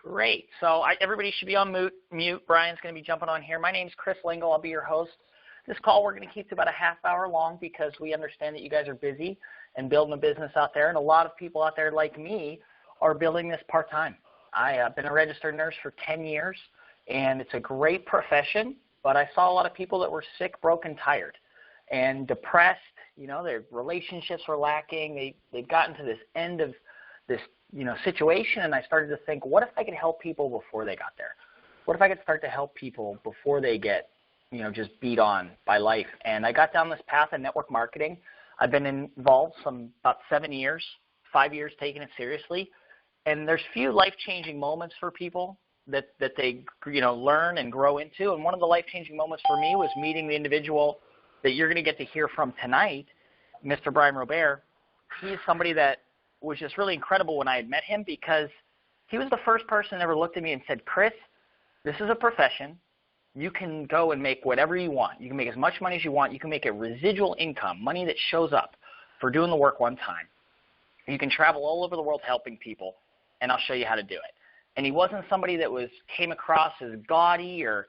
Great. So everybody should be on mute. Brian's going to be jumping on here. My name's Chris Lingle. I'll be your host. This call we're going to keep to about a half hour long because we understand that you guys are busy and building a business out there, and a lot of people out there like me are building this part-time. I've been a registered nurse for 10 years, and it's a great profession, but I saw a lot of people that were sick, broken, tired, and depressed. You know, their relationships were lacking. They've gotten to this end of this situation, and I started to think, what if I could help people before they got there? What if I could start to help people before they get, just beat on by life? And I got down this path of network marketing. I've been involved about 7 years, 5 years taking it seriously, and there's few life-changing moments for people that they learn and grow into. And one of the life-changing moments for me was meeting the individual that you're going to get to hear from tonight, Mr. Bryan Robert. He's somebody that was just really incredible when I had met him, because he was the first person that ever looked at me and said, Chris, this is a profession. You can go and make whatever you want. You can make as much money as you want. You can make a residual income, money that shows up for doing the work one time. You can travel all over the world helping people, and I'll show you how to do it. And he wasn't somebody that came across as gaudy or,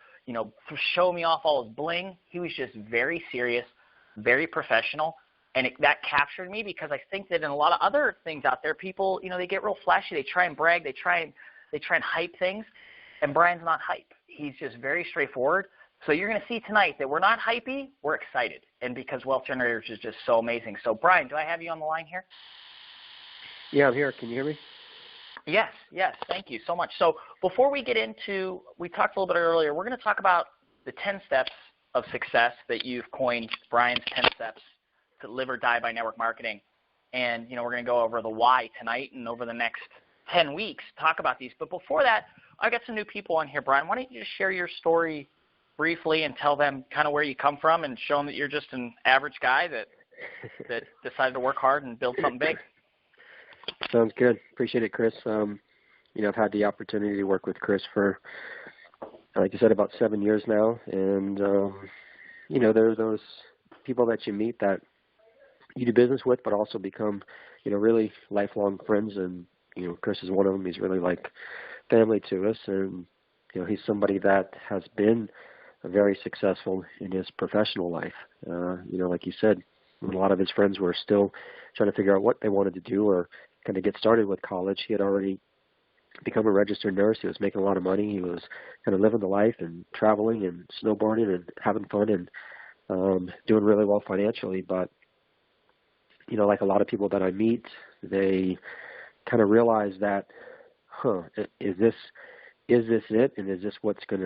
show me off all his bling. He was just very serious, very professional. And that captured me, because I think that in a lot of other things out there, people, they get real flashy. They try and brag. They try and hype things. And Brian's not hype. He's just very straightforward. So you're going to see tonight that we're not hypey. We're excited. And because Wealth Generators is just so amazing. So, Brian, do I have you on the line here? Yeah, I'm here. Can you hear me? Yes. Thank you so much. So before we get into, we talked a little bit earlier, we're going to talk about the 10 steps of success that you've coined, Brian's 10 steps to live or die by network marketing. And, we're going to go over the why tonight and over the next 10 weeks, talk about these. But before that, I got some new people on here. Brian, why don't you just share your story briefly and tell them kind of where you come from and show them that you're just an average guy that decided to work hard and build something big. Sounds good. Appreciate it, Chris. I've had the opportunity to work with Chris for, like you said, about 7 years now. And, there are those people that you meet that you do business with, but also become, really lifelong friends. And, Chris is one of them. He's really like family to us. And, he's somebody that has been very successful in his professional life. Like you said, when a lot of his friends were still trying to figure out what they wanted to do or kind of get started with college, he had already become a registered nurse. He was making a lot of money. He was kind of living the life and traveling and snowboarding and having fun and doing really well financially. But, like a lot of people that I meet, they kind of realize that, is this it? And is this what's going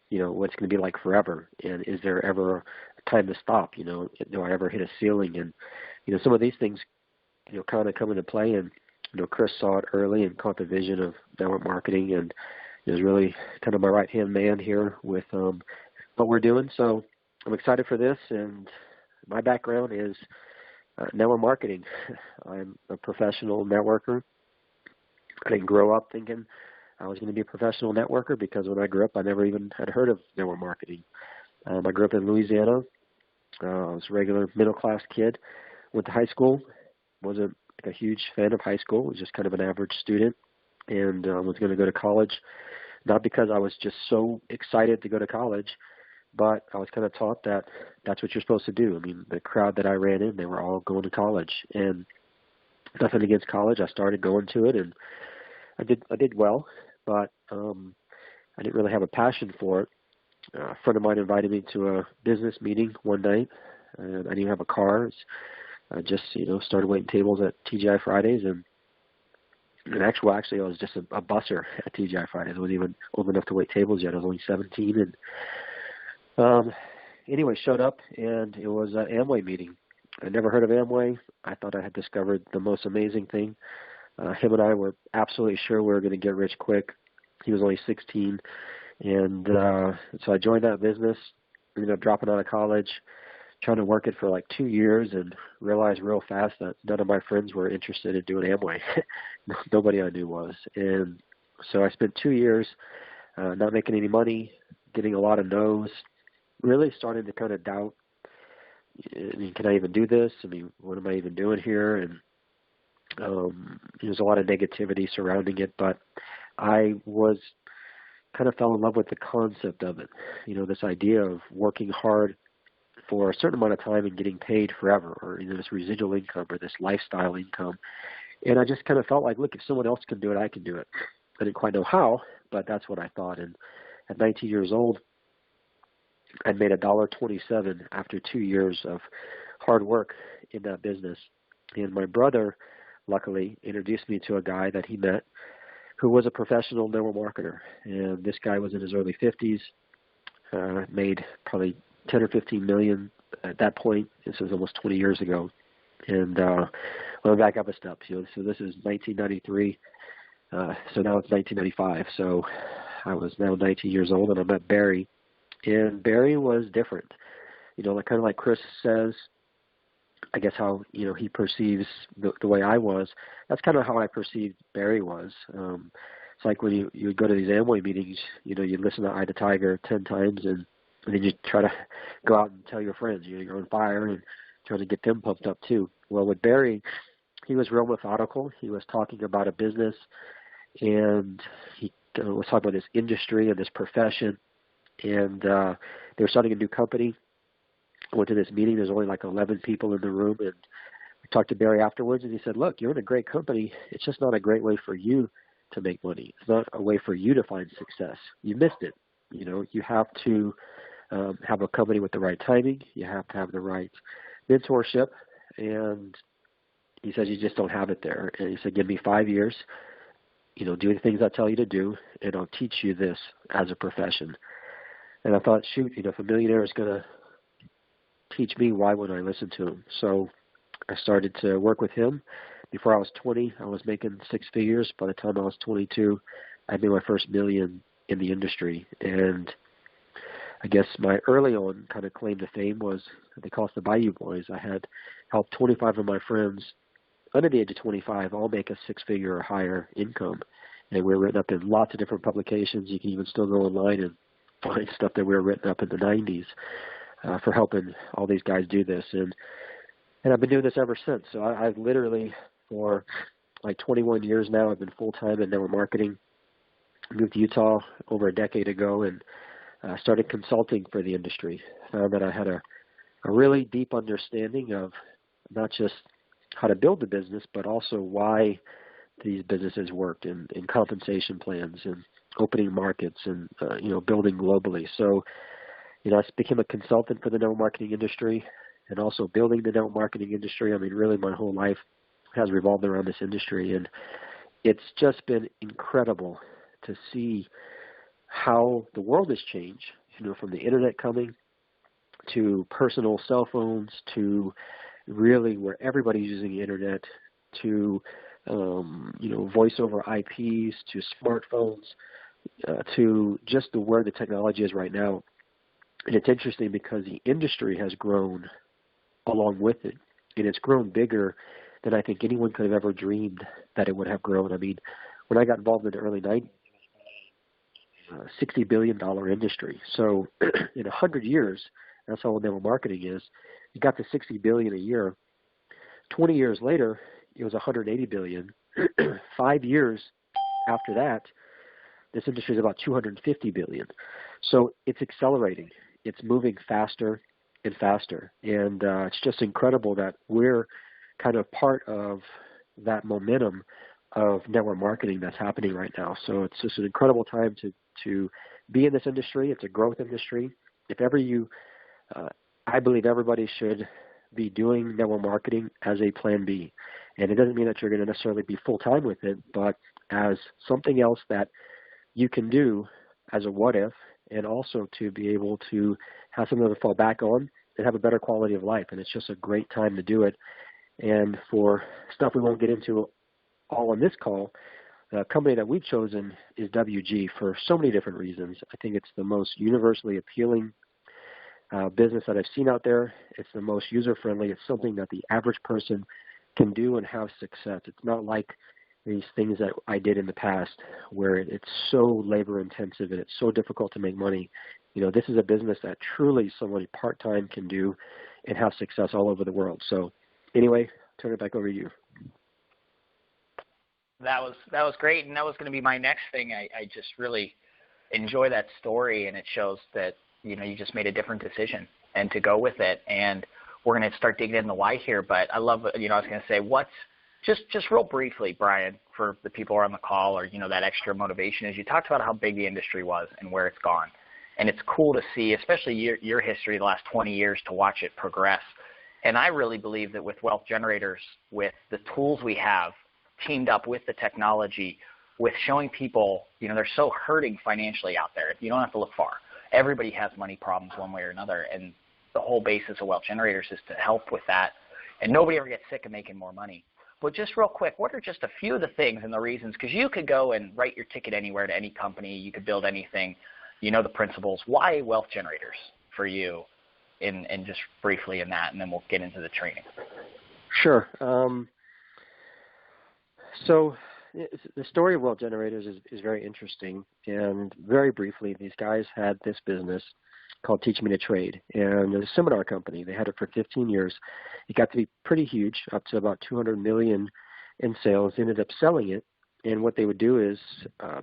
to be like forever? And is there ever a time to stop? Do I ever hit a ceiling? And, some of these things, kind of come into play. And, Chris saw it early and caught the vision of network marketing, and is really kind of my right-hand man here with what we're doing. So I'm excited for this. And my background is network marketing. I'm a professional networker. I didn't grow up thinking I was going to be a professional networker, because when I grew up, I never even had heard of network marketing. I grew up in Louisiana. I was a regular middle-class kid. Went to high school. Wasn't a huge fan of high school. Was just kind of an average student, and was going to go to college, not because I was just so excited to go to college, but I was kind of taught that that's what you're supposed to do. I mean, the crowd that I ran in, they were all going to college, and nothing against college. I started going to it, and I did well, but I didn't really have a passion for it. A friend of mine invited me to a business meeting one night, and I didn't have a car. I just, started waiting tables at TGI Fridays, and actually I was just a busser at TGI Fridays. I wasn't even old enough to wait tables yet. I was only 17, and anyway, showed up, and it was an Amway meeting. I never heard of Amway. I thought I had discovered the most amazing thing. Him and I were absolutely sure we were going to get rich quick. He was only 16, and so I joined that business, ended up dropping out of college, trying to work it for like 2 years, and realized real fast that none of my friends were interested in doing Amway. Nobody I knew was. And so I spent 2 years not making any money, getting a lot of no's, really starting to kind of doubt, can I even do this? What am I even doing here? And there's a lot of negativity surrounding it, but I was kind of fell in love with the concept of it. This idea of working hard for a certain amount of time and getting paid forever, or this residual income or this lifestyle income. And I just kind of felt like, look, if someone else can do it, I can do it. I didn't quite know how, but that's what I thought. And at 19 years old, I made $1.27 after 2 years of hard work in that business. And my brother, luckily, introduced me to a guy that he met who was a professional network marketer. And this guy was in his early 50s, made probably 10 or 15 million at that point. This was almost 20 years ago. And well, back up a step. So this is 1993. So now it's 1995. So I was now 19 years old, and I met Barry. And Barry was different. Like kind of like Chris says, I guess how he perceives the way I was. That's kind of how I perceived Barry was. It's like when you would go to these Amway meetings. You listen to Eye the Tiger 10 times, and then you try to go out and tell your friends you're on fire and try to get them pumped up too. Well, with Barry, he was real methodical. He was talking about a business, and he was talking about this industry and this profession, and they were starting a new company. I went to this meeting. There's only like 11 people in the room, and I talked to Barry afterwards, and he said, look, you're in a great company. It's just not a great way for you to make money. It's not a way for you to find success. You missed it. You have to have a company with the right timing. You have to have the right mentorship, and he says you just don't have it there. And he said, give me 5 years, do the things I tell you to do, and I'll teach you this as a profession. And I thought, shoot, if a millionaire is going to teach me, why wouldn't I listen to him? So I started to work with him. Before I was 20, I was making 6 figures. By the time I was 22, I made my first million in the industry. And I guess my early on kind of claim to fame was, they call us the Bayou Boys. I had helped 25 of my friends under the age of 25 all make a 6-figure or higher income. And we were written up in lots of different publications. You can even still go online and find stuff that we were written up in the 90s for helping all these guys do this. And I've been doing this ever since. So I've literally, for like 21 years now, I've been full-time in network marketing. I moved to Utah over a decade ago and started consulting for the industry. Found that I had a really deep understanding of not just how to build the business, but also why these businesses worked, and compensation plans and opening markets and building globally. So I became a consultant for the network marketing industry and also building the network marketing industry. I mean, really my whole life has revolved around this industry, and it's just been incredible to see how the world has changed, from the internet coming to personal cell phones to really where everybody's using the internet to, voice over IPs to smartphones to just where the technology is right now. And it's interesting because the industry has grown along with it, and it's grown bigger than I think anyone could have ever dreamed that it would have grown. I mean, when I got involved in the early 90s, $60 billion industry. So in 100 years, that's how network marketing is. It got to $60 billion a year. 20 years later, it was $180 billion. 5 years after that, this industry is about $250 billion. So it's accelerating. It's moving faster and faster. And it's just incredible that we're kind of part of that momentum of network marketing that's happening right now. So it's just an incredible time to be in this industry. It's a growth industry. If ever I believe everybody should be doing network marketing as a plan B. And it doesn't mean that you're going to necessarily be full-time with it, but as something else that you can do as a what if, and also to be able to have something to fall back on and have a better quality of life. And it's just a great time to do it. And for stuff we won't get into all on this call, the company that we've chosen is WG for so many different reasons. I think it's the most universally appealing business that I've seen out there. It's the most user-friendly. It's something that the average person can do and have success. It's not like these things that I did in the past where it's so labor-intensive and it's so difficult to make money. This is a business that truly somebody part-time can do and have success all over the world. So anyway, turn it back over to you. That was great, and that was going to be my next thing. I just really enjoy that story, and it shows that you just made a different decision and to go with it. And we're going to start digging in the why here. But I love I was going to say what's just real briefly, Bryan, for the people who are on the call or that extra motivation is you talked about how big the industry was and where it's gone, and it's cool to see, especially your history the last 20 years, to watch it progress. And I really believe that with wealth generators, with the tools we have, teamed up with the technology, with showing people, they're so hurting financially out there. You don't have to look far. Everybody has money problems one way or another, and the whole basis of wealth generators is to help with that. And nobody ever gets sick of making more money. But just real quick, what are just a few of the things and the reasons? Because you could go and write your ticket anywhere to any company. You could build anything. The principles. Why wealth generators for you? And just briefly in that, and then we'll get into the training. Sure. So the story of wealth generators is very interesting. And very briefly, these guys had this business called Teach Me to Trade. And it was a seminar company. They had it for 15 years. It got to be pretty huge, up to about $200 million in sales. They ended up selling it. And what they would do is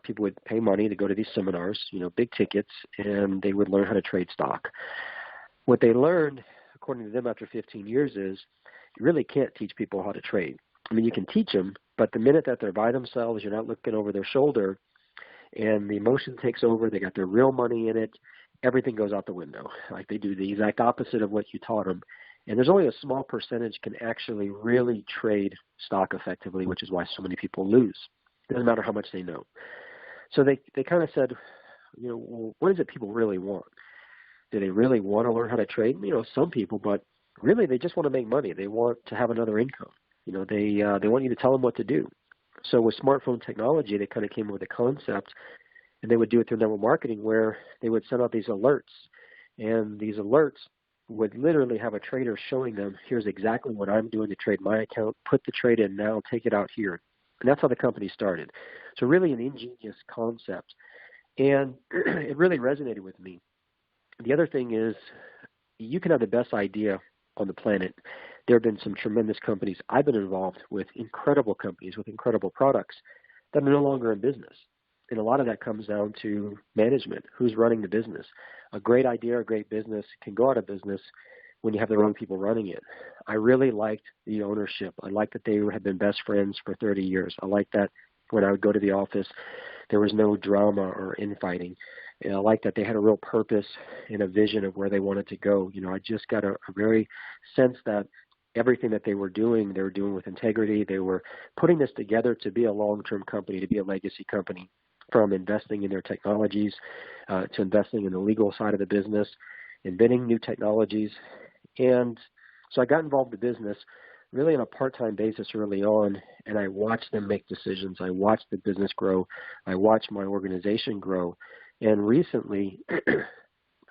people would pay money to go to these seminars, big tickets, and they would learn how to trade stock. What they learned, according to them after 15 years, is you really can't teach people how to trade. I mean, you can teach them, but the minute that they're by themselves, you're not looking over their shoulder, and the emotion takes over, they got their real money in it, everything goes out the window. Like, they do the exact opposite of what you taught them. And there's only a small percentage can actually really trade stock effectively, which is why so many people lose. It doesn't matter how much they know. So they kind of said, well, what is it people really want? Do they really want to learn how to trade? Some people, but really they just want to make money. They want to have another income. They want you to tell them what to do. So with smartphone technology, they kind of came up with a concept, and they would do it through network marketing where they would send out these alerts, and these alerts would literally have a trader showing them, here's exactly what I'm doing to trade my account, put the trade in now, take it out here. And that's how the company started. So really an ingenious concept. And it really resonated with me. The other thing is you can have the best idea on the planet. There have been some tremendous companies. I've been involved with incredible companies with incredible products that are no longer in business. And a lot of that comes down to management, who's running the business. A great idea, a great business can go out of business when you have the wrong people running it. I really liked the ownership. I liked that they had been best friends for 30 years. I liked that when I would go to the office, there was no drama or infighting. And I liked that they had a real purpose and a vision of where they wanted to go. I just got a very sense that everything that they were doing with integrity. They were putting this together to be a long-term company, to be a legacy company, from investing in their technologies to investing in the legal side of the business, inventing new technologies. And so I got involved in business really on a part-time basis early on, and I watched them make decisions. I watched the business grow. I watched my organization grow. And recently,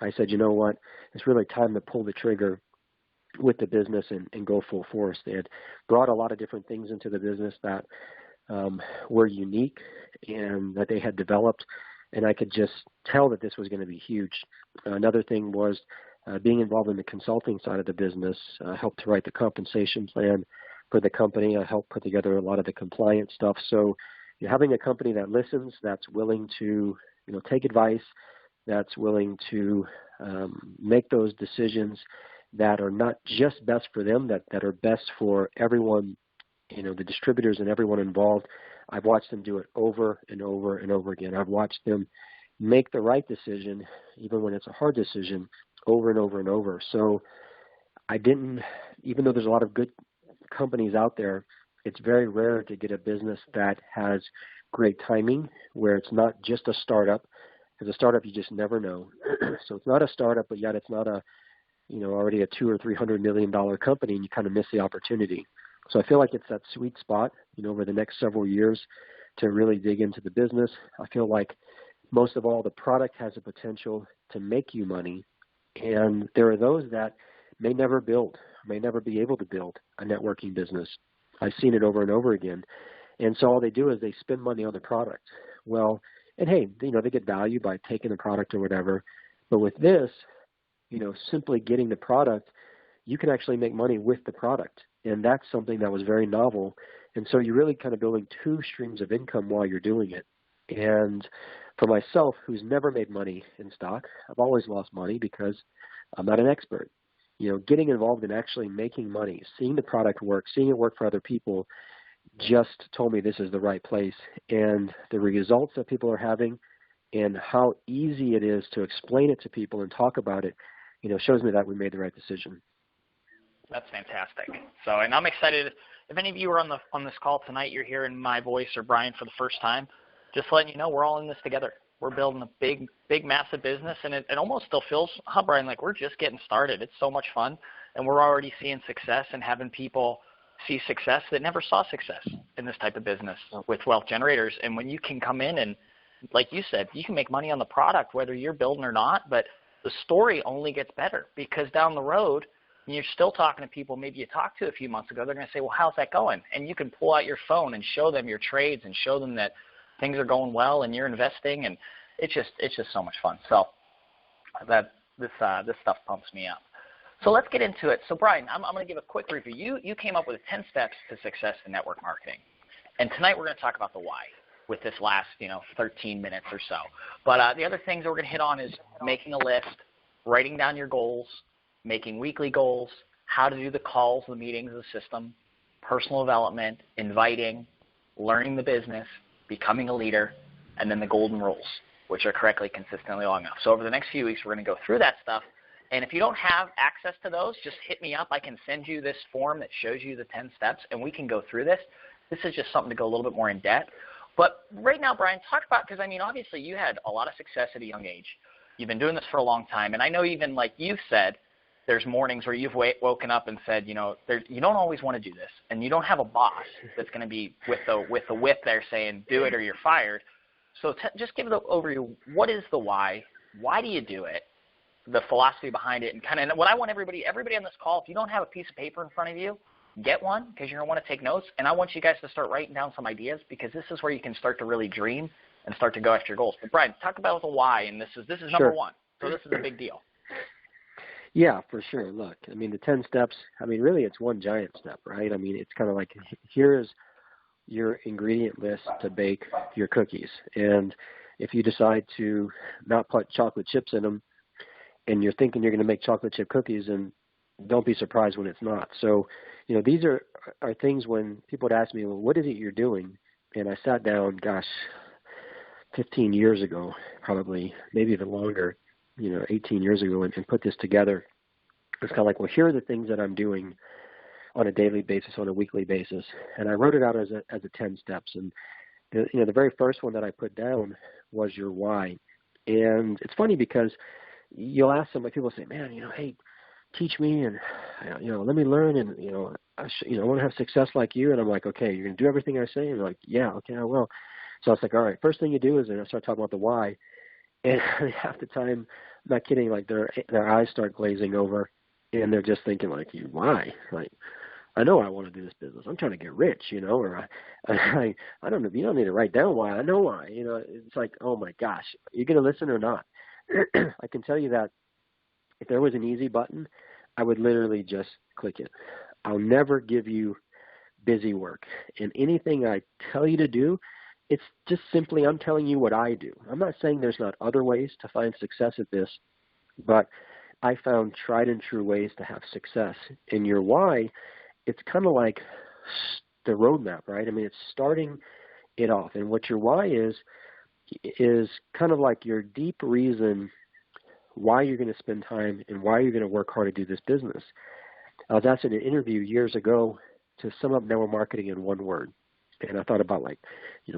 I said, you know what, it's really time to pull the trigger with the business and go full force. They had brought a lot of different things into the business that were unique and that they had developed, and I could just tell that this was going to be huge. Another thing was being involved in the consulting side of the business, helped to write the compensation plan for the company. I helped put together a lot of the compliance stuff. So having a company that listens, that's willing to take advice, that's willing to make those decisions that are not just best for them, that are best for everyone, the distributors and everyone involved. I've watched them do it over and over and over again. I've watched them make the right decision, even when it's a hard decision, over and over and over. So even though there's a lot of good companies out there, it's very rare to get a business that has great timing, where it's not just a startup. As a startup, you just never know. So it's not a startup, but yet it's not already a $200 or $300 million company, and you kind of miss the opportunity. So I feel like it's that sweet spot, over the next several years to really dig into the business. I feel like most of all, the product has the potential to make you money. And there are those that may never be able to build a networking business. I've seen it over and over again. And so all they do is they spend money on the product. Well, and hey, they get value by taking the product or whatever. But with this, simply getting the product, you can actually make money with the product. And that's something that was very novel And so you're really kind of building two streams of income while you're doing it. And for myself, who's never made money in stock, I've always lost money because I'm not an expert. Getting involved in actually making money, seeing the product work, seeing it work for other people, just told me this is the right place. And the results that people are having and how easy it is to explain it to people and talk about it, shows me that we made the right decision. That's fantastic. So, and I'm excited. If any of you are on this call tonight, you're hearing my voice or Bryan for the first time, just letting you know we're all in this together. We're building a big, massive business, and it almost still feels, Bryan, like we're just getting started. It's so much fun, and we're already seeing success and having people see success that never saw success in this type of business with wealth generators. And when you can come in and, like you said, you can make money on the product whether you're building or not, but the story only gets better because down the road, you're still talking to people maybe you talked to a few months ago. They're going to say, well, how's that going? And you can pull out your phone and show them your trades and show them that things are going well and you're investing, and it's just so much fun. So this stuff pumps me up. So let's get into it. So Bryan, I'm going to give a quick review. You came up with 10 steps to success in network marketing, and tonight we're going to talk about the why with this last 13 minutes or so. But the other things that we're going to hit on is making a list, writing down your goals, making weekly goals, how to do the calls, the meetings, the system, personal development, inviting, learning the business, becoming a leader, and then the golden rules, which are correctly, consistently long enough. So over the next few weeks, we're going to go through that stuff. And if you don't have access to those, just hit me up. I can send you this form that shows you the 10 steps, and we can go through this. This is just something to go a little bit more in depth. But right now, Bryan, talk about, because, obviously you had a lot of success at a young age. You've been doing this for a long time. And I know even like you've said, there's mornings where you've woken up and said, you don't always want to do this. And you don't have a boss that's going to be with the whip there saying, do it or you're fired. So just give the overview. What is the why? Why do you do it? The philosophy behind it, and kind of what I want everybody on this call, if you don't have a piece of paper in front of you, get one because you're going to want to take notes. And I want you guys to start writing down some ideas because this is where you can start to really dream and start to go after your goals. But Bryan, talk about the why, and this is number one. So this is a big deal. Yeah, for sure. Look, the 10 steps, really it's one giant step, right? It's kind of like here's your ingredient list to bake your cookies. And if you decide to not put chocolate chips in them and you're thinking you're going to make chocolate chip cookies, and don't be surprised when it's not. So, these are things when people would ask me, well, what is it you're doing? And I sat down, 15 years ago, probably, maybe even longer, 18 years ago, and put this together. It's kind of like, well, here are the things that I'm doing on a daily basis, on a weekly basis. And I wrote it out as a 10 steps. And, the very first one that I put down was your why. And it's funny because you'll ask somebody, people say, man, hey, teach me and, let me learn and, I want to have success like you. And I'm like, okay, you're going to do everything I say? And they're like, yeah, okay, I will. So I was like, all right, first thing you do is I start talking about the why. And half the time, I'm not kidding, like their eyes start glazing over and they're just thinking like, why? Like, I know I want to do this business. I'm trying to get rich, or I don't know. You don't need to write down why. I know why. It's like, oh my gosh, are you going to listen or not? I can tell you that if there was an easy button, I would literally just click it. I'll never give you busy work. And anything I tell you to do, it's just simply I'm telling you what I do. I'm not saying there's not other ways to find success at this, but I found tried and true ways to have success. And your why, it's kind of like the roadmap, right? It's starting it off. And what your why is kind of like your deep reason why you're going to spend time and why you're going to work hard to do this business. I was asked in an interview years ago to sum up network marketing in one word. And I thought about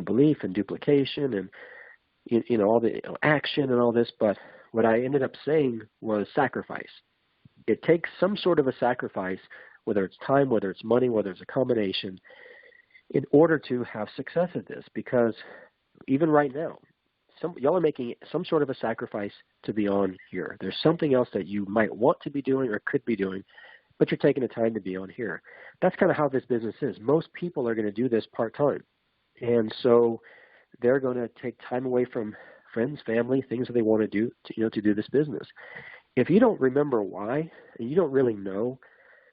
belief and duplication and, all the action and all this. But what I ended up saying was sacrifice. It takes some sort of a sacrifice, whether it's time, whether it's money, whether it's a combination, in order to have success at this. Because even right now, y'all are making some sort of a sacrifice to be on here. There's something else that you might want to be doing or could be doing, but you're taking the time to be on here. That's kind of how this business is. Most people are going to do this part-time. And so they're going to take time away from friends, family, things that they want to do to do this business. If you don't remember why and you don't really know,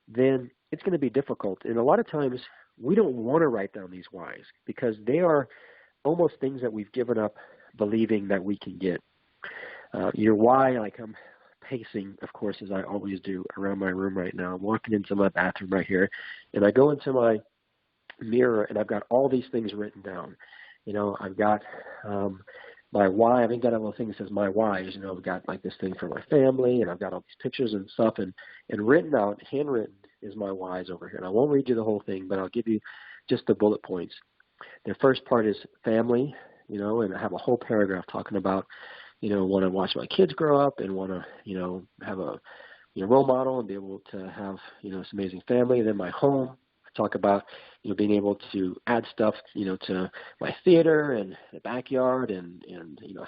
then it's going to be difficult. And a lot of times we don't want to write down these whys because they are almost things that we've given up believing that we can get. Your why, like I'm pacing, of course, as I always do around my room right now. I'm walking into my bathroom right here, and I go into my mirror, and I've got all these things written down. I've got my why. I've even got a little thing that says my whys. I've got like this thing for my family, and I've got all these pictures and stuff, and written out, handwritten, is my whys over here. And I won't read you the whole thing, but I'll give you just the bullet points. The first part is family, and I have a whole paragraph talking about, want to watch my kids grow up and want to, have a role model and be able to have, this amazing family. And then my home, I talk about, being able to add stuff, to my theater and the backyard and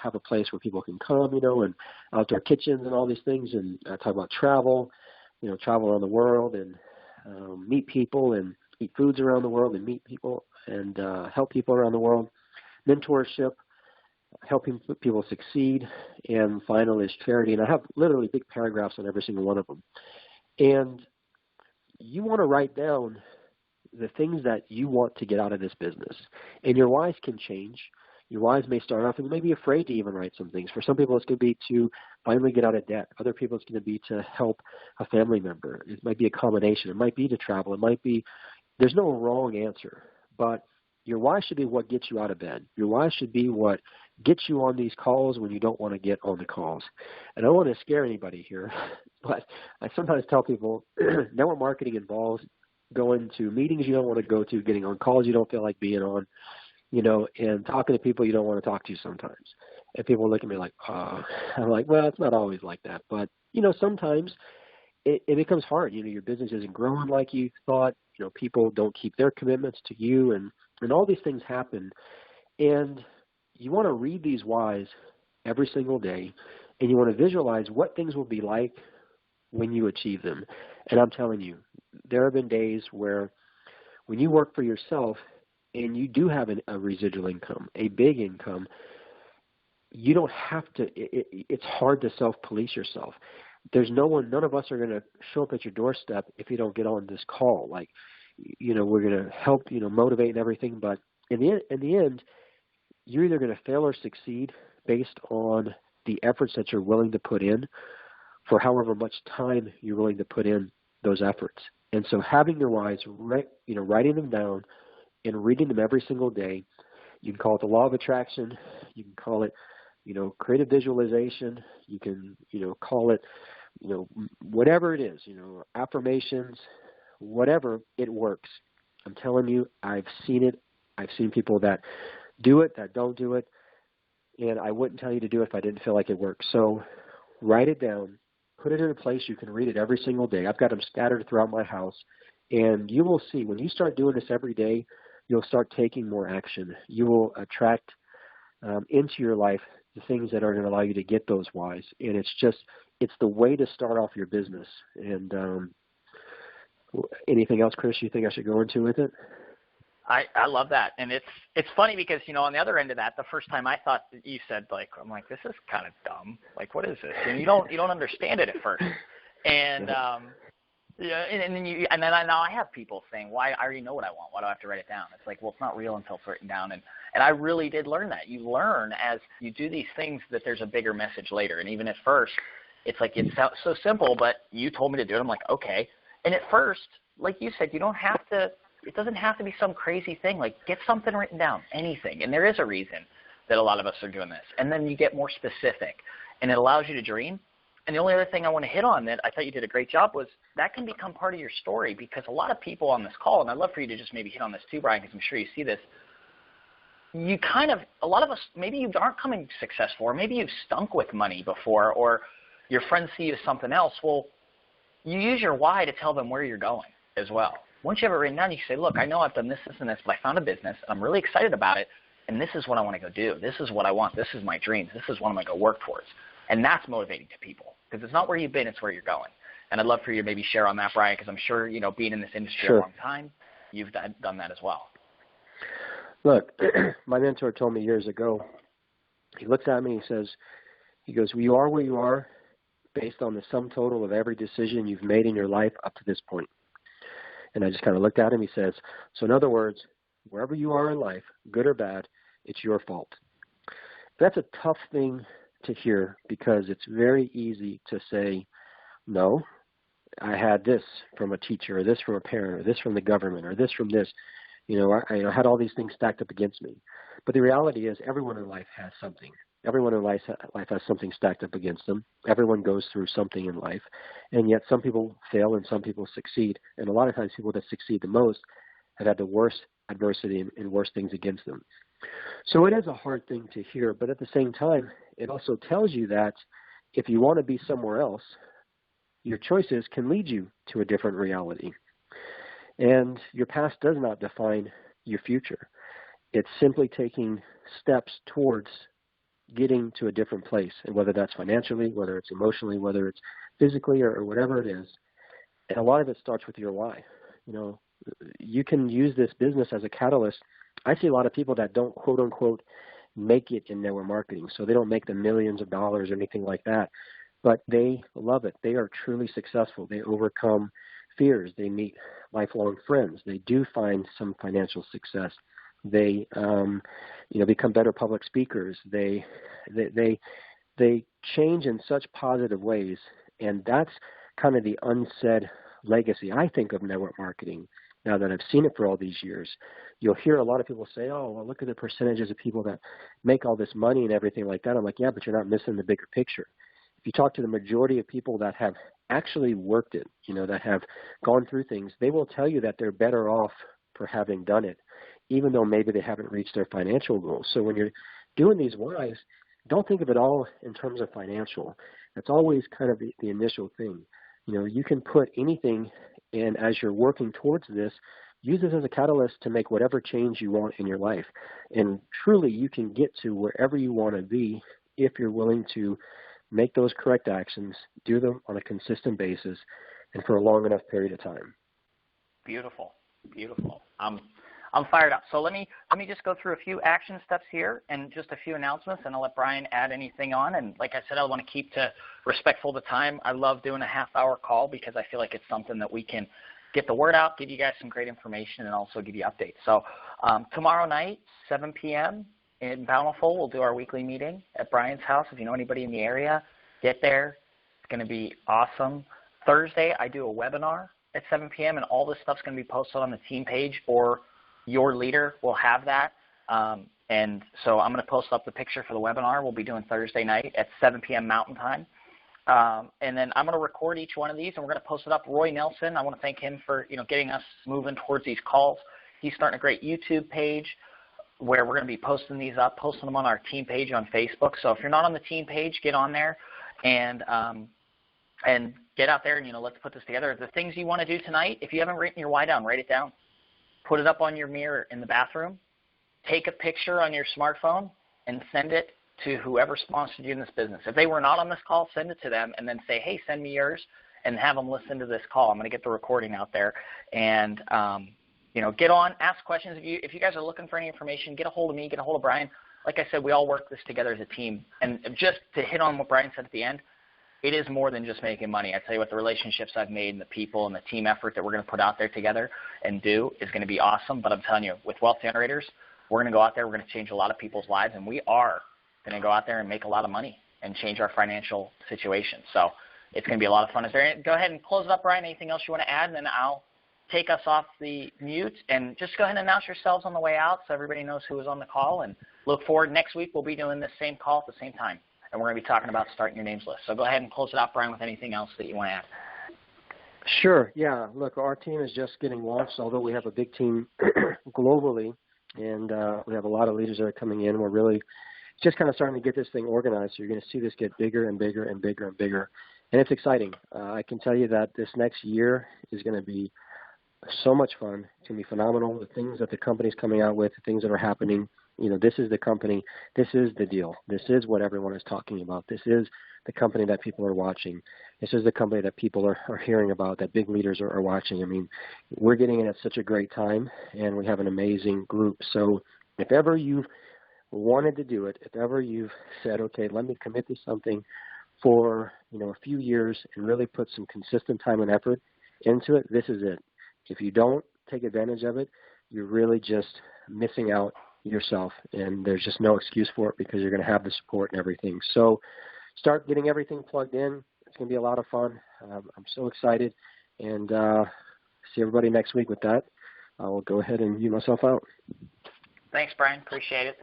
have a place where people can come, and outdoor kitchens and all these things. And I talk about travel, travel around the world and meet people and eat foods around the world and meet people and help people around the world. Mentorship, helping people succeed, and final is charity. And I have literally big paragraphs on every single one of them. And you want to write down the things that you want to get out of this business. And your whys can change. Your whys may start off, and you may be afraid to even write some things. For some people, it's going to be to finally get out of debt. Other people, it's going to be to help a family member. It might be a combination. It might be to travel. It might be, there's no wrong answer. But your why should be what gets you out of bed. Your why should be what gets you on these calls when you don't want to get on the calls. And I don't want to scare anybody here, but I sometimes tell people network marketing involves going to meetings you don't want to go to, getting on calls you don't feel like being on, and talking to people you don't want to talk to sometimes. And people look at me like, I'm like, well, it's not always like that. But, sometimes it becomes hard. Your business isn't growing like you thought. People don't keep their commitments to you, and all these things happen. And you want to read these whys every single day, and you want to visualize what things will be like when you achieve them. And I'm telling you, there have been days where when you work for yourself and you do have a residual income, a big income, you don't have to, it's hard to self-police yourself. There's none of us are going to show up at your doorstep if you don't get on this call. Like, we're going to help, motivate and everything. But in the end, you're either going to fail or succeed based on the efforts that you're willing to put in for however much time you're willing to put in those efforts. And so having your whys, writing them down and reading them every single day, you can call it the law of attraction. You can call it, creative visualization. You can, call it, whatever it is, affirmations, whatever, it works. I'm telling you, I've seen it. I've seen people that do it, that don't do it. And I wouldn't tell you to do it if I didn't feel like it works. So write it down. Put it in a place you can read it every single day. I've got them scattered throughout my house. And you will see, when you start doing this every day, you'll start taking more action. You will attract into your life the things that are going to allow you to get those whys. And it's the way to start off your business. And anything else, Chris, you think I should go into with it? I love that. And it's funny because, on the other end of that, the first time I thought that you said, like, I'm like, this is kind of dumb. Like, what is this? And you don't understand it at first. And and then now I have people saying, why? I already know what I want. Why do I have to write it down? It's like, well, it's not real until it's written down. And I really did learn that. You learn as you do these things that there's a bigger message later. And even at first, it's like, it's so simple, but you told me to do it. I'm like, okay. And at first, like you said, you don't have to. It doesn't have to be some crazy thing. Like, get something written down, anything. And there is a reason that a lot of us are doing this. And then you get more specific, and it allows you to dream. And the only other thing I want to hit on that I thought you did a great job was that can become part of your story, because a lot of people on this call, and I'd love for you to just maybe hit on this too, Bryan, because I'm sure you see this, a lot of us, maybe you aren't coming successful, or maybe you've stunk with money before, or your friends see you as something else. Well, you use your why to tell them where you're going as well. Once you have it written down, you say, look, I know I've done this, this, and this, but I found a business. I'm really excited about it, and this is what I want to go do. This is what I want. This is my dreams. This is what I'm going to go work towards. And that's motivating to people, because it's not where you've been, it's where you're going. And I'd love for you to maybe share on that, Bryan, because I'm sure, being in this industry a long time, you've done that as well. Look, my mentor told me years ago, he looks at me and he goes, well, you are where you are based on the sum total of every decision you've made in your life up to this point. And I just kind of looked at him. He says, so in other words, wherever you are in life, good or bad, it's your fault. That's a tough thing to hear because it's very easy to say, no, I had this from a teacher, or this from a parent, or this from the government, or this from this. I had all these things stacked up against me. But the reality is everyone in life has something. Everyone in life has something stacked up against them. Everyone goes through something in life. And yet some people fail and some people succeed. And a lot of times people that succeed the most have had the worst adversity and worst things against them. So it is a hard thing to hear. But at the same time, it also tells you that if you want to be somewhere else, your choices can lead you to a different reality. And your past does not define your future. It's simply taking steps towards getting to a different place, and whether that's financially, whether it's emotionally, whether it's physically, or whatever it is. And a lot of it starts with your why. You can use this business as a catalyst. I see a lot of people that don't, quote unquote, make it in network marketing. So they don't make the millions of dollars or anything like that, but they love it. They are truly successful. They overcome fears. They meet lifelong friends. They do find some financial success. They, become better public speakers. They change in such positive ways, and that's kind of the unsaid legacy, I think, of network marketing. Now that I've seen it for all these years, you'll hear a lot of people say, "Oh, well, look at the percentages of people that make all this money and everything like that." I'm like, yeah, but you're not missing the bigger picture. If you talk to the majority of people that have actually worked it, that have gone through things, they will tell you that they're better off for having done it, even though maybe they haven't reached their financial goals. So when you're doing these whys, don't think of it all in terms of financial. That's always kind of the initial thing. You can put anything in as you're working towards this, use this as a catalyst to make whatever change you want in your life. And truly, you can get to wherever you want to be if you're willing to make those correct actions, do them on a consistent basis, and for a long enough period of time. Beautiful, beautiful. I'm fired up. So let me just go through a few action steps here and just a few announcements, and I'll let Bryan add anything on. And like I said, I want to keep to respectful to time. I love doing a half-hour call because I feel like it's something that we can get the word out, give you guys some great information, and also give you updates. So tomorrow night, 7 p.m. in Bountiful, we'll do our weekly meeting at Bryan's house. If you know anybody in the area, get there. It's going to be awesome. Thursday, I do a webinar at 7 p.m., and all this stuff's going to be posted on the team page, or your leader will have that. And so I'm going to post up the picture for the webinar. We'll be doing Thursday night at 7 p.m. Mountain Time. And then I'm going to record each one of these, and we're going to post it up. Roy Nelson, I want to thank him for getting us moving towards these calls. He's starting a great YouTube page where we're going to be posting these up, posting them on our team page on Facebook. So if you're not on the team page, get on there and get out there and let's put this together. The things you want to do tonight, if you haven't written your why down, write it down. Put it up on your mirror in the bathroom. Take a picture on your smartphone and send it to whoever sponsored you in this business. If they were not on this call, send it to them and then say, hey, send me yours, and have them listen to this call. I'm going to get the recording out there. And, get on, ask questions. If you guys are looking for any information, get a hold of me, get a hold of Bryan. Like I said, we all work this together as a team. And just to hit on what Bryan said at the end, it is more than just making money. I tell you what, the relationships I've made and the people and the team effort that we're going to put out there together and do is going to be awesome. But I'm telling you, with Wealth Generators, we're going to go out there, we're going to change a lot of people's lives, and we are going to go out there and make a lot of money and change our financial situation. So it's going to be a lot of fun. Go ahead and close it up, Bryan. Anything else you want to add? And then I'll take us off the mute. And just go ahead and announce yourselves on the way out so everybody knows who was on the call. And look forward. Next week, we'll be doing this same call at the same time. And we're going to be talking about starting your names list. So go ahead and close it out, Bryan, with anything else that you want to add. Sure. Yeah. Look, our team is just getting launched, although we have a big team globally, and we have a lot of leaders that are coming in. We're really just kind of starting to get this thing organized. So you're going to see this get bigger and bigger and bigger and bigger. And it's exciting. I can tell you that this next year is going to be so much fun. It's going to be phenomenal. The things that the company's coming out with, the things that are happening, this is the company. This is the deal. This is what everyone is talking about. This is the company that people are watching. This is the company that people are hearing about, that big leaders are watching. I mean, we're getting in at such a great time, and we have an amazing group. So if ever you've wanted to do it, if ever you've said, okay, let me commit to something for a few years and really put some consistent time and effort into it, this is it. If you don't take advantage of it, you're really just missing out yourself, and there's just no excuse for it because you're going to have the support and everything. So start getting everything plugged in. It's going to be a lot of fun. I'm so excited, and see everybody next week with that. I will go ahead and mute myself out. Thanks, Bryan. Appreciate it.